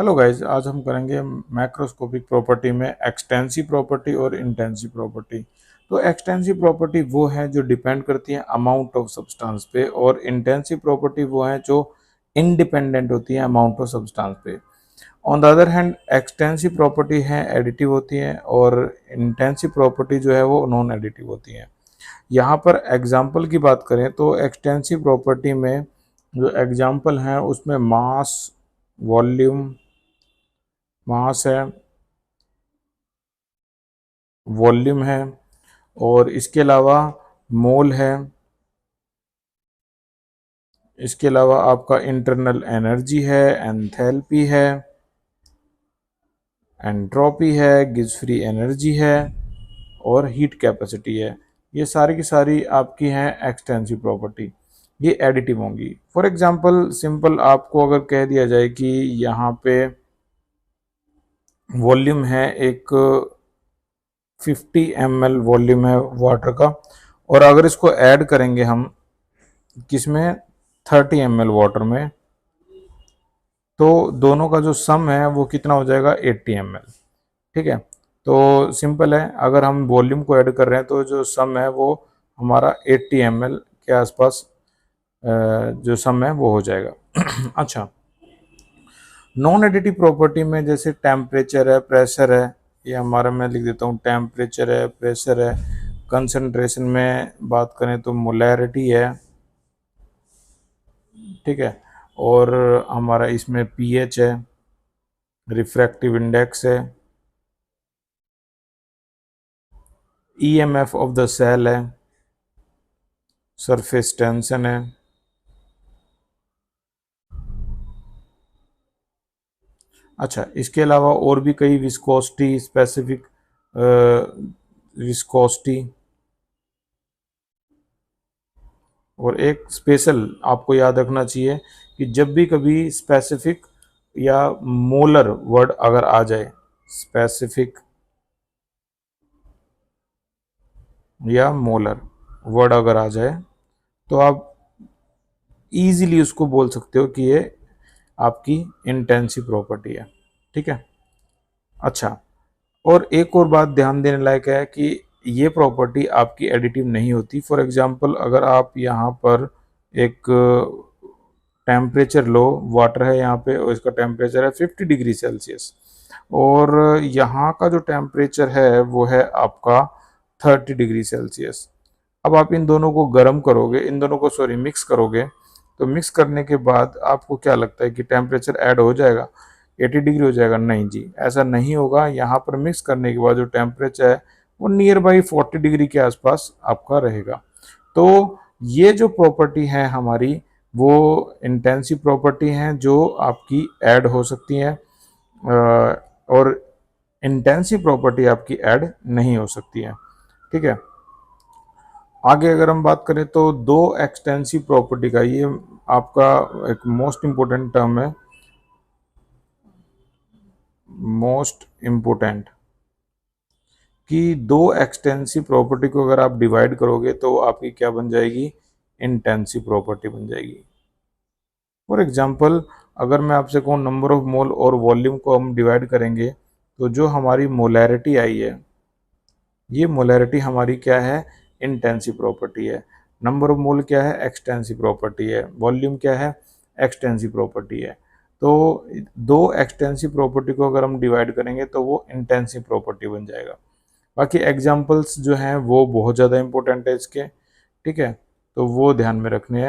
Hello guys, आज हम करेंगे मैक्रोस्कोपिक प्रॉपर्टी में एक्सटेंसिव प्रॉपर्टी और इंटेंसिव प्रॉपर्टी। तो एक्सटेंसिव प्रॉपर्टी वो है जो डिपेंड करती है अमाउंट ऑफ सब्सटेंस पे, और इंटेंसिव प्रॉपर्टी वो है जो इंडिपेंडेंट होती है अमाउंट ऑफ सब्सटेंस पे। On the other hand extensive property है एडिटिव होती है, और इंटेंसिव प्रॉपर्टी जो है वो नॉन एडिटिव होती है। यहाँ पर एग्जाम्पल की बात करें तो एक्सटेंसिव प्रॉपर्टी में जो एग्जाम्पल हैं उसमें मास, वॉल्यूम, मास है, वॉल्यूम है, और इसके अलावा मोल है। इसके अलावा आपका इंटरनल एनर्जी है, एंथैल्पी है, एंट्रोपी है, गिब्स फ्री एनर्जी है, और हीट कैपेसिटी है। ये सारी की सारी आपकी हैं एक्सटेंसिव प्रॉपर्टी। ये एडिटिव होंगी। फॉर एग्जांपल सिंपल आपको अगर कह दिया जाए कि यहाँ पे वॉल्यूम है, एक 50 ml वॉल्यूम है वाटर का, और अगर इसको ऐड करेंगे हम किसमें, 30 ml वाटर में, तो दोनों का जो सम है वो कितना हो जाएगा, 80 ml। ठीक है, तो सिंपल है, अगर हम वॉल्यूम को ऐड कर रहे हैं तो जो सम है वो हमारा 80 ml के आसपास जो सम है वो हो जाएगा। अच्छा, नॉन एडिटिव प्रॉपर्टी में जैसे टेम्परेचर है, प्रेशर है, ये हमारा मैं लिख देता हूँ, टेम्परेचर है, प्रेशर है। कंसंट्रेशन में बात करें तो मोलैरिटी है, ठीक है, और हमारा इसमें पीएच है, रिफ्रैक्टिव इंडेक्स है, ईएमएफ ऑफ द सेल है, सरफेस टेंशन है। अच्छा, इसके अलावा और भी कई विस्कोसिटी, स्पेसिफिक विस्कोसिटी, और एक स्पेशल आपको याद रखना चाहिए कि जब भी कभी स्पेसिफिक या मोलर वर्ड अगर आ जाए, स्पेसिफिक या मोलर वर्ड अगर आ जाए, तो आप इजीली उसको बोल सकते हो कि ये आपकी इंटेंसिव प्रॉपर्टी है। ठीक है। अच्छा, और एक और बात ध्यान देने लायक है कि ये प्रॉपर्टी आपकी एडिटिव नहीं होती। फॉर एग्जांपल अगर आप यहाँ पर एक टेम्परेचर लो, वाटर है यहाँ पे और इसका टेम्परेचर है 50 डिग्री सेल्सियस, और यहाँ का जो टेम्परेचर है वो है आपका 30 डिग्री सेल्सियस। अब आप इन दोनों को गर्म करोगे, इन दोनों को सॉरी मिक्स करोगे, तो मिक्स करने के बाद आपको क्या लगता है कि टेम्परेचर ऐड हो जाएगा, 80 डिग्री हो जाएगा? नहीं जी, ऐसा नहीं होगा। यहाँ पर मिक्स करने के बाद जो टेम्परेचर है वो नियर बाई 40 डिग्री के आसपास आपका रहेगा। तो ये जो प्रॉपर्टी है हमारी, वो इंटेंसिव प्रॉपर्टी हैं जो आपकी ऐड हो सकती हैं, और इंटेंसिव प्रॉपर्टी आपकी ऐड नहीं हो सकती है। ठीक है। आगे अगर हम बात करें तो दो एक्सटेंसिव प्रॉपर्टी का, ये आपका एक मोस्ट इम्पोर्टेंट टर्म है, मोस्ट इम्पोर्टेंट, कि दो एक्सटेंसिव प्रॉपर्टी को अगर आप डिवाइड करोगे तो आपकी क्या बन जाएगी, इंटेंसिव प्रॉपर्टी बन जाएगी। फॉर एग्जांपल अगर मैं आपसे कहूँ नंबर ऑफ मोल और वॉल्यूम को हम डिवाइड करेंगे, तो जो हमारी मोलैरिटी आई है, ये मोलैरिटी हमारी क्या है, इंटेंसिव प्रॉपर्टी है। नंबर ऑफ मोल क्या है, एक्सटेंसिव प्रॉपर्टी है। वॉल्यूम क्या है, एक्सटेंसिव प्रॉपर्टी है। तो दो एक्सटेंसिव प्रॉपर्टी को अगर हम डिवाइड करेंगे तो वो इंटेंसिव प्रॉपर्टी बन जाएगा। बाकी एग्जांपल्स जो हैं वो बहुत ज़्यादा इंपॉर्टेंट है इसके। ठीक है, तो वो ध्यान में रखने हैं।